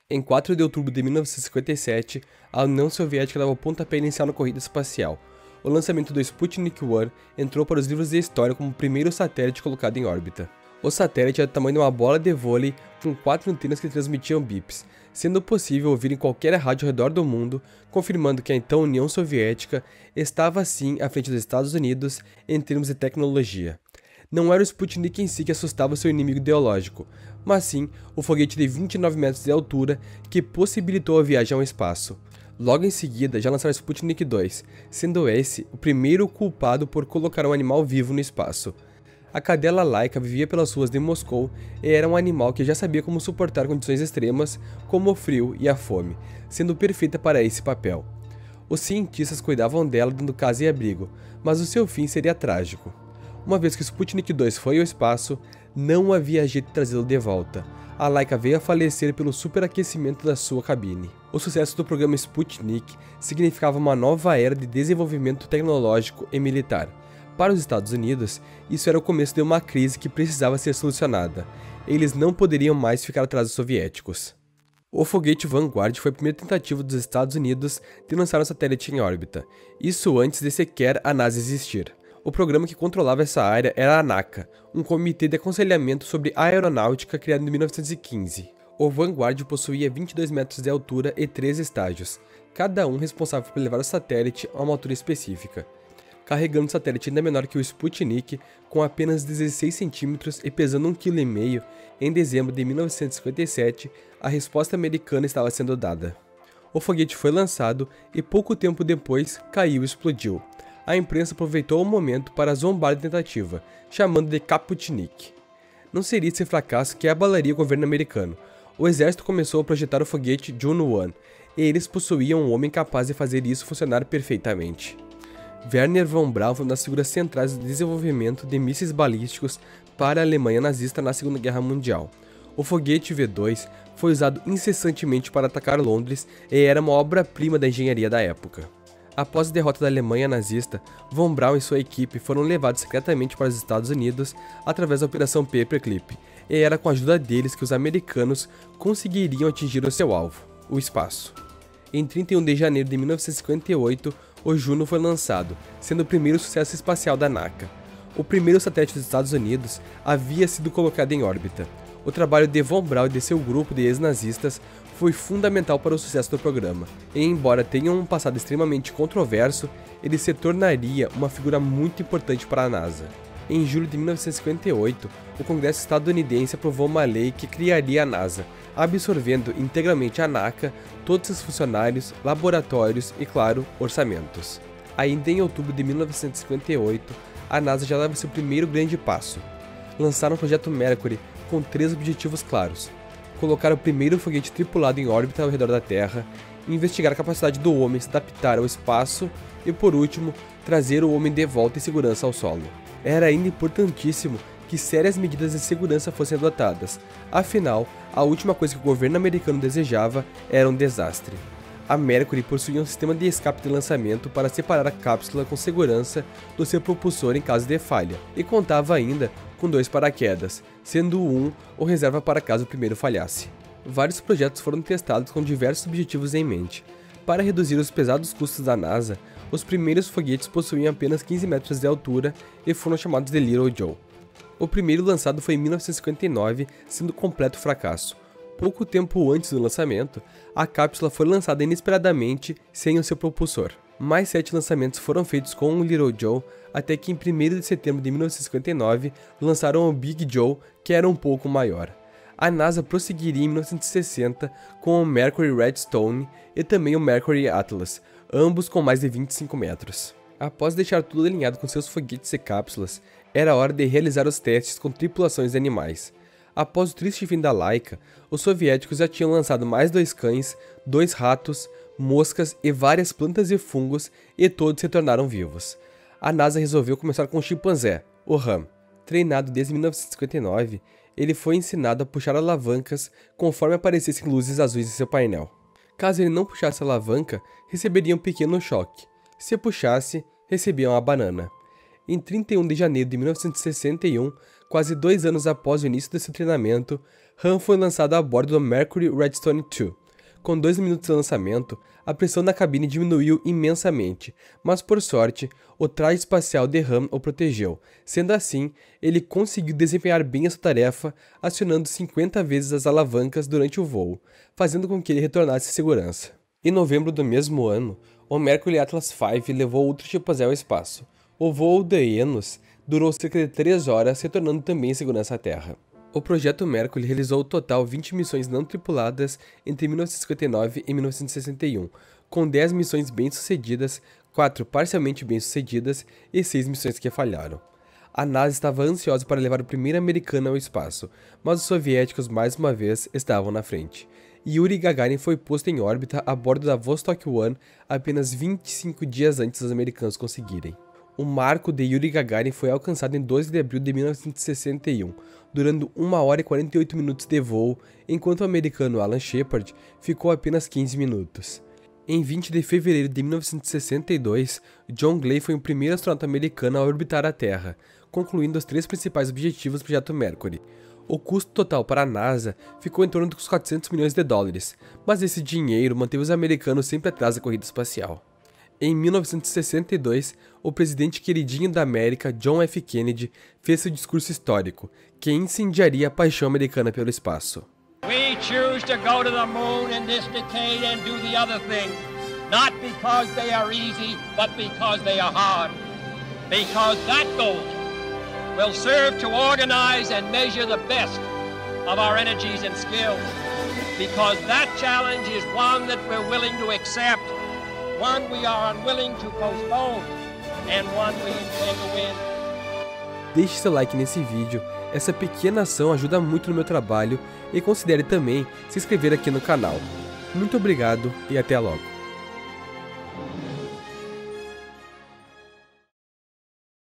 Em 4 de outubro de 1957, a União Soviética dava o pontapé inicial na corrida espacial. O lançamento do Sputnik 1 entrou para os livros de história como o primeiro satélite colocado em órbita. O satélite era do tamanho de uma bola de vôlei com 4 antenas que transmitiam bips, sendo possível ouvir em qualquer rádio ao redor do mundo, confirmando que a então União Soviética estava assim à frente dos Estados Unidos em termos de tecnologia. Não era o Sputnik em si que assustava seu inimigo ideológico, mas sim o foguete de 29 metros de altura que possibilitou a viagem ao espaço. Logo em seguida, já lançaram o Sputnik 2, sendo esse o primeiro culpado por colocar um animal vivo no espaço. A cadela Laika vivia pelas ruas de Moscou e era um animal que já sabia como suportar condições extremas, como o frio e a fome, sendo perfeita para esse papel. Os cientistas cuidavam dela dando casa e abrigo, mas o seu fim seria trágico. Uma vez que o Sputnik 2 foi ao espaço, não havia jeito de trazê-lo de volta. A Laika veio a falecer pelo superaquecimento da sua cabine. O sucesso do programa Sputnik significava uma nova era de desenvolvimento tecnológico e militar. Para os Estados Unidos, isso era o começo de uma crise que precisava ser solucionada. Eles não poderiam mais ficar atrás dos soviéticos. O foguete Vanguard foi a primeira tentativa dos Estados Unidos de lançar um satélite em órbita, isso antes de sequer a NASA existir. O programa que controlava essa área era a ANACA, um comitê de aconselhamento sobre aeronáutica criado em 1915. O Vanguard possuía 22 metros de altura e 3 estágios, cada um responsável por levar o satélite a uma altura específica. Carregando um satélite ainda menor que o Sputnik, com apenas 16 centímetros e pesando 1,5 kg, em dezembro de 1957, a resposta americana estava sendo dada. O foguete foi lançado e pouco tempo depois caiu e explodiu. A imprensa aproveitou o momento para zombar da tentativa, chamando de Kaputnik. Não seria esse fracasso que abalaria o governo americano. O exército começou a projetar o foguete Juno-1, e eles possuíam um homem capaz de fazer isso funcionar perfeitamente. Wernher von Braun foi uma das figuras centrais do desenvolvimento de mísseis balísticos para a Alemanha nazista na Segunda Guerra Mundial. O foguete V-2 foi usado incessantemente para atacar Londres e era uma obra-prima da engenharia da época. Após a derrota da Alemanha nazista, von Braun e sua equipe foram levados secretamente para os Estados Unidos através da Operação Paperclip, e era com a ajuda deles que os americanos conseguiriam atingir o seu alvo, o espaço. Em 31 de janeiro de 1958, o Juno foi lançado, sendo o primeiro sucesso espacial da NACA. O primeiro satélite dos Estados Unidos havia sido colocado em órbita. O trabalho de von Braun e de seu grupo de ex-nazistas foi fundamental para o sucesso do programa, e embora tenha um passado extremamente controverso, ele se tornaria uma figura muito importante para a NASA. Em julho de 1958, o Congresso estadunidense aprovou uma lei que criaria a NASA, absorvendo integralmente a NACA, todos seus funcionários, laboratórios e, claro, orçamentos. Ainda em outubro de 1958, a NASA já dava seu primeiro grande passo. Lançaram o projeto Mercury com 3 objetivos claros: colocar o primeiro foguete tripulado em órbita ao redor da Terra, investigar a capacidade do homem se adaptar ao espaço e, por último, trazer o homem de volta em segurança ao solo. Era ainda importantíssimo que sérias medidas de segurança fossem adotadas, afinal, a última coisa que o governo americano desejava era um desastre. A Mercury possuía um sistema de escape de lançamento para separar a cápsula com segurança do seu propulsor em caso de falha, e contava ainda com 2 paraquedas, sendo um o reserva para caso o primeiro falhasse. Vários projetos foram testados com diversos objetivos em mente. Para reduzir os pesados custos da NASA, os primeiros foguetes possuíam apenas 15 metros de altura e foram chamados de Little Joe. O primeiro lançado foi em 1959, sendo um completo fracasso. Pouco tempo antes do lançamento, a cápsula foi lançada inesperadamente sem o seu propulsor. Mais 7 lançamentos foram feitos com o Little Joe, até que em 1º de setembro de 1959 lançaram o Big Joe, que era um pouco maior. A NASA prosseguiria em 1960 com o Mercury Redstone e também o Mercury Atlas, ambos com mais de 25 metros. Após deixar tudo alinhado com seus foguetes e cápsulas, era hora de realizar os testes com tripulações de animais. Após o triste fim da Laika, os soviéticos já tinham lançado mais 2 cães, 2 ratos, moscas e várias plantas e fungos, e todos se tornaram vivos. A NASA resolveu começar com o chimpanzé, o Ram. Treinado desde 1959, ele foi ensinado a puxar alavancas conforme aparecessem luzes azuis em seu painel. Caso ele não puxasse a alavanca, receberia um pequeno choque. Se puxasse, recebia uma banana. Em 31 de janeiro de 1961, quase 2 anos após o início desse treinamento, Han foi lançado a bordo do Mercury Redstone 2. Com 2 minutos de lançamento, a pressão na cabine diminuiu imensamente, mas por sorte, o traje espacial de Han o protegeu. Sendo assim, ele conseguiu desempenhar bem a sua tarefa, acionando 50 vezes as alavancas durante o voo, fazendo com que ele retornasse em segurança. Em novembro do mesmo ano, o Mercury Atlas V levou outro chimpanzé ao espaço. O voo de Enos durou cerca de 3 horas, retornando também em segurança à Terra. O projeto Mercury realizou o total 20 missões não tripuladas entre 1959 e 1961, com 10 missões bem-sucedidas, 4 parcialmente bem-sucedidas e 6 missões que falharam. A NASA estava ansiosa para levar o primeiro americano ao espaço, mas os soviéticos mais uma vez estavam na frente. Yuri Gagarin foi posto em órbita a bordo da Vostok 1 apenas 25 dias antes dos americanos conseguirem. O marco de Yuri Gagarin foi alcançado em 12 de abril de 1961, durando 1 hora e 48 minutos de voo, enquanto o americano Alan Shepard ficou apenas 15 minutos. Em 20 de fevereiro de 1962, John Glenn foi o primeiro astronauta americano a orbitar a Terra, concluindo os 3 principais objetivos do projeto Mercury. O custo total para a NASA ficou em torno dos 400 milhões de dólares, mas esse dinheiro manteve os americanos sempre atrás da corrida espacial. Em 1962, o presidente queridinho da América, John F. Kennedy, fez seu discurso histórico, que incendiaria a paixão americana pelo espaço. We choose to go to the moon in this decade and do the other thing, not because they are easy, but because they are hard. Because that goal will serve to organize and measure the best of our energies and skills. Because that challenge is one that we're willing to accept, one we are unwilling to postpone, and one we intend to win. Deixe seu like nesse vídeo, essa pequena ação ajuda muito no meu trabalho e considere também se inscrever aqui no canal. Muito obrigado e até logo!